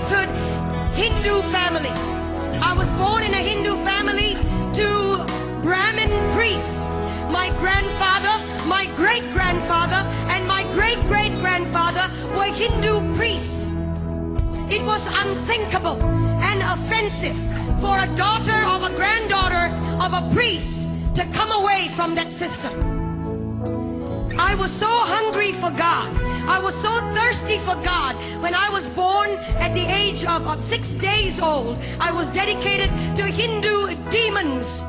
priesthood Hindu family. I was born in a Hindu family to Brahmin priests. My grandfather, my great-grandfather, and my great-great-grandfather were Hindu priests. It was unthinkable and offensive for a daughter of a granddaughter of a priest to come away from that system. I was so hungry for God. I was so thirsty for God. When I was born at the age of 6 days old, I was dedicated to Hindu demons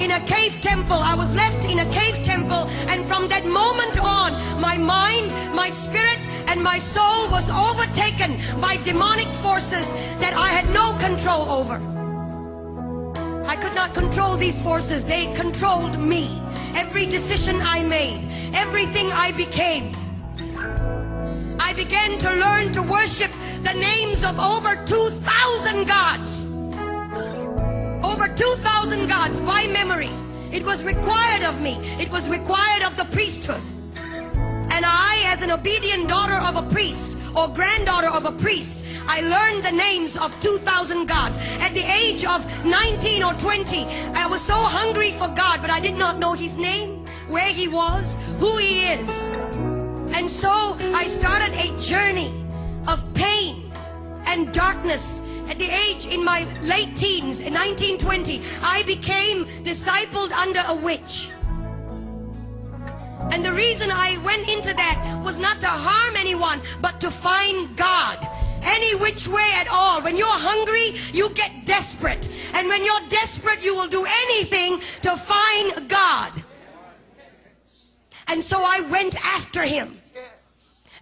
in a cave temple. I was left in a cave temple, and from that moment on, my mind, my spirit, and my soul was overtaken by demonic forces that I had no control over. I could not control these forces. They controlled me. Every decision I made, everything I became. I began to learn to worship the names of over 2,000 gods. Over 2,000 gods by memory. It was required of me. It was required of the priesthood. And I, as an obedient daughter of a priest or granddaughter of a priest, I learned the names of 2,000 gods. At the age of 19 or 20, I was so hungry for God, but I did not know His name, where He was, who He is. And so I started a journey of pain and darkness. At the age, in my late teens, in 1920, I became discipled under a witch. And the reason I went into that was not to harm anyone, but to find God. Any which way at all. When you're hungry, you get desperate. And when you're desperate, you will do anything to find God. And so I went after Him.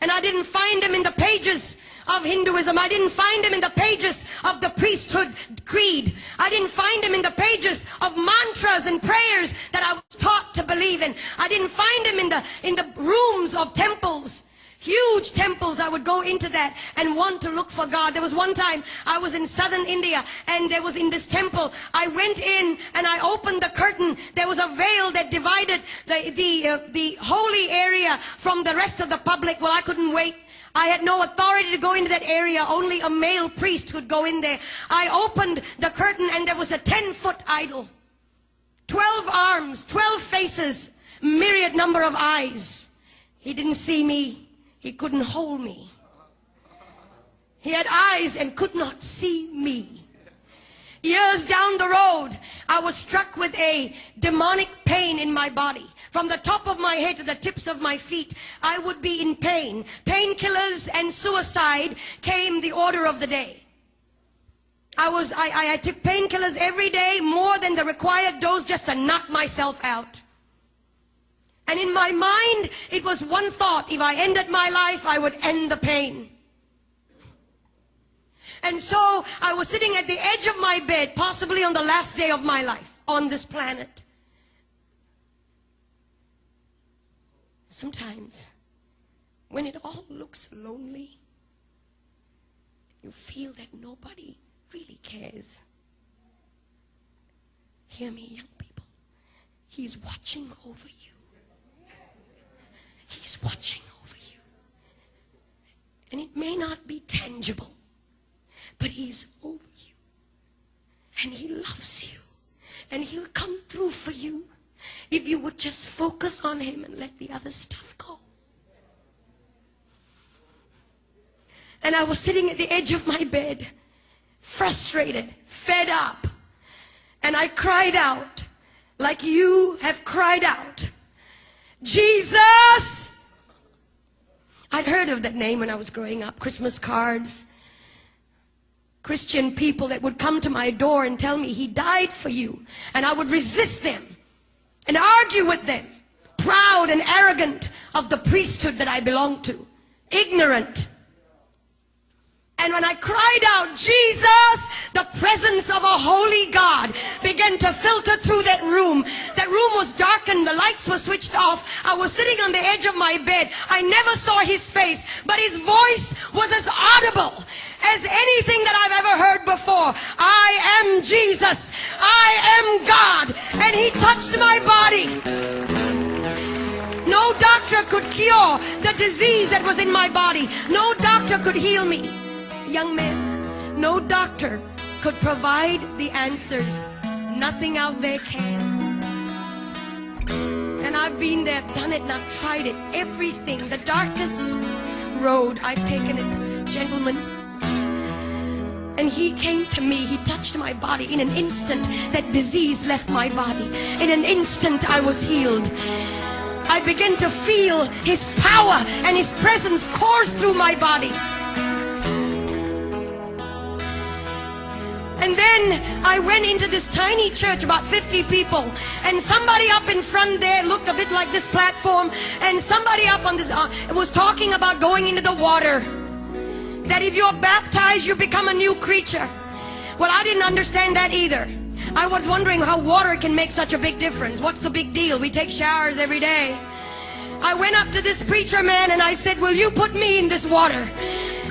And I didn't find Him in the pages of Hinduism. I didn't find Him in the pages of the priesthood creed. I didn't find Him in the pages of mantras and prayers that I was taught to believe in. I didn't find Him in the rooms of temples. Huge temples. I would go into that and want to look for God. There was one time I was in southern India, and there was in this temple. I went in and I opened the curtain. There was a veil that divided the holy area from the rest of the public. Well, I couldn't wait. I had no authority to go into that area. Only a male priest could go in there. I opened the curtain, and there was a 10-foot idol. 12 arms, 12 faces, myriad number of eyes. He didn't see me. He couldn't hold me. He had eyes and could not see me. Years down the road, I was struck with a demonic pain in my body. From the top of my head to the tips of my feet, I would be in pain. Painkillers and suicide came the order of the day. I took painkillers every day, more than the required dose, just to knock myself out. And in my mind, it was one thought: if I ended my life, I would end the pain. And so I was sitting at the edge of my bed, possibly on the last day of my life on this planet. Sometimes, when it all looks lonely, you feel that nobody really cares. Hear me, young people. He's watching over you. He's watching over you. And it may not be tangible, but He's over you. And He loves you. And He'll come through for you if you would just focus on Him and let the other stuff go. And I was sitting at the edge of my bed, frustrated, fed up. And I cried out like you have cried out. Jesus! I'd heard of that name when I was growing up. Christmas cards. Christian people that would come to my door and tell me He died for you. And I would resist them and argue with them. Proud and arrogant of the priesthood that I belonged to. Ignorant. And when I cried out, Jesus, the presence of a holy God began to filter through that room. That room was darkened. The lights were switched off. I was sitting on the edge of my bed. I never saw His face, but His voice was as audible as anything that I've ever heard before. I am Jesus. I am God. And He touched my body. No doctor could cure the disease that was in my body. No doctor could heal me. Young man, No doctor could provide the answers. Nothing out there can. And I've been there, done it, and I've tried it. Everything, the darkest road, I've taken it, gentlemen. And he came to me, he touched my body. In an instant, that disease left my body. In an instant, I was healed. I began to feel his power and his presence course through my body. And then I went into this tiny church, about 50 people, and somebody up in front there looked a bit like this platform, and somebody up on this was talking about going into the water, that if you're baptized you become a new creature. Well, I didn't understand that either. I was wondering how water can make such a big difference. What's the big deal? We take showers every day. I went up to this preacher man and I said, will you put me in this water?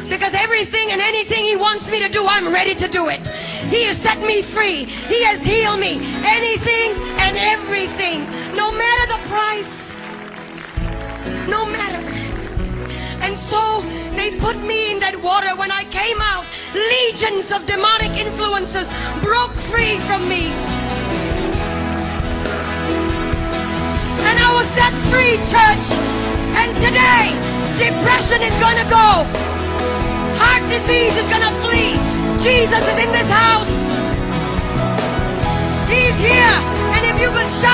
Because everything and anything he wants me to do, I'm ready to do it. He has set me free. He has healed me. Anything and everything. No matter the price. No matter. And so they put me in that water. When I came out, legions of demonic influences broke free from me. And I was set free, church. And today, depression is going to go. Heart disease is going to flee. Jesus is in this house. He's here. And if you will shout.